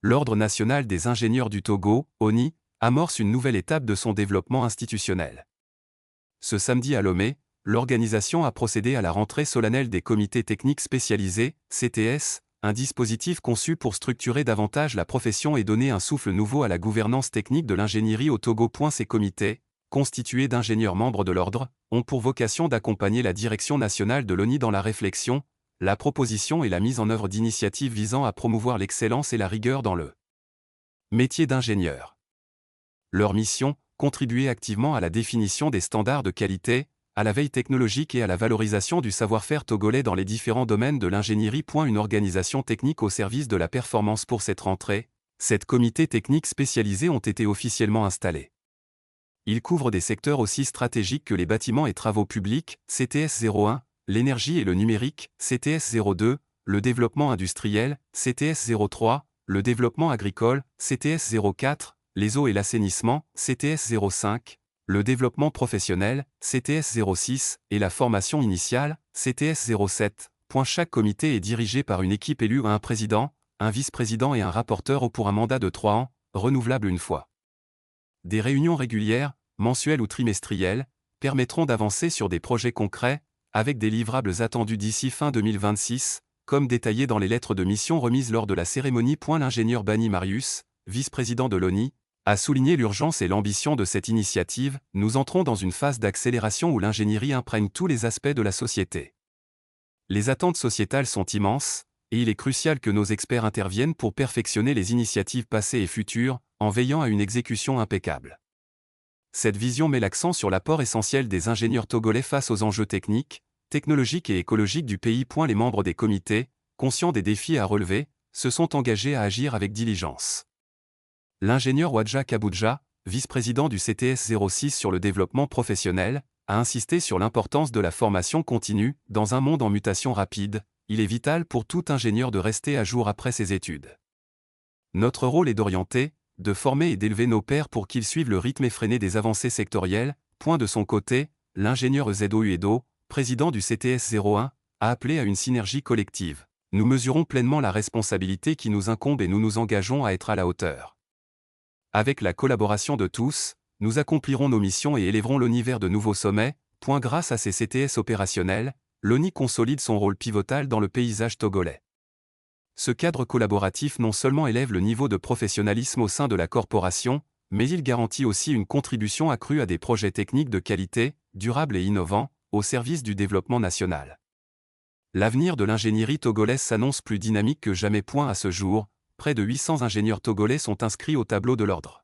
l'Ordre national des ingénieurs du Togo, ONI, amorce une nouvelle étape de son développement institutionnel. Ce samedi à Lomé, l'organisation a procédé à la rentrée solennelle des comités techniques spécialisés, CTS, un dispositif conçu pour structurer davantage la profession et donner un souffle nouveau à la gouvernance technique de l'ingénierie au Togo. Ces comités, constitués d'ingénieurs membres de l'ordre, ont pour vocation d'accompagner la direction nationale de l'ONI dans la réflexion, la proposition et la mise en œuvre d'initiatives visant à promouvoir l'excellence et la rigueur dans le métier d'ingénieur. Leur mission, contribuer activement à la définition des standards de qualité, à la veille technologique et à la valorisation du savoir-faire togolais dans les différents domaines de l'ingénierie. Une organisation technique au service de la performance. Pour cette rentrée, 7 comités techniques spécialisés ont été officiellement installés. Ils couvrent des secteurs aussi stratégiques que les bâtiments et travaux publics, CTS 01, l'énergie et le numérique, CTS 02, le développement industriel, CTS 03, le développement agricole, CTS 04, les eaux et l'assainissement, CTS 05, le développement professionnel, CTS 06, et la formation initiale, CTS 07. Chaque comité est dirigé par une équipe élue à un président, un vice-président et un rapporteur pour un mandat de 3 ans, renouvelable une fois. Des réunions régulières, mensuelles ou trimestrielles, permettront d'avancer sur des projets concrets, avec des livrables attendus d'ici fin 2026, comme détaillé dans les lettres de mission remises lors de la cérémonie. L'ingénieur Bani Marius, vice-président de l'ONI, a souligné l'urgence et l'ambition de cette initiative. Nous entrons dans une phase d'accélération où l'ingénierie imprègne tous les aspects de la société. Les attentes sociétales sont immenses, et il est crucial que nos experts interviennent pour perfectionner les initiatives passées et futures, en veillant à une exécution impeccable. Cette vision met l'accent sur l'apport essentiel des ingénieurs togolais face aux enjeux techniques, technologiques et écologiques du pays. Les membres des comités, conscients des défis à relever, se sont engagés à agir avec diligence. L'ingénieur Wadja Kaboudja, vice-président du CTS 06 sur le développement professionnel, a insisté sur l'importance de la formation continue. Dans un monde en mutation rapide, il est vital pour tout ingénieur de rester à jour après ses études. Notre rôle est d'orienter, de former et d'élever nos pairs pour qu'ils suivent le rythme effréné des avancées sectorielles. De son côté, l'ingénieur Ezedo Uedo, président du CTS 01, a appelé à une synergie collective. Nous mesurons pleinement la responsabilité qui nous incombe et nous nous engageons à être à la hauteur. Avec la collaboration de tous, nous accomplirons nos missions et élèverons l'ONI vers de nouveaux sommets. Grâce à ces CTS opérationnels, l'ONI consolide son rôle pivotal dans le paysage togolais. Ce cadre collaboratif non seulement élève le niveau de professionnalisme au sein de la corporation, mais il garantit aussi une contribution accrue à des projets techniques de qualité, durables et innovants, au service du développement national. L'avenir de l'ingénierie togolaise s'annonce plus dynamique que jamais. À ce jour, près de 800 ingénieurs togolais sont inscrits au tableau de l'ordre.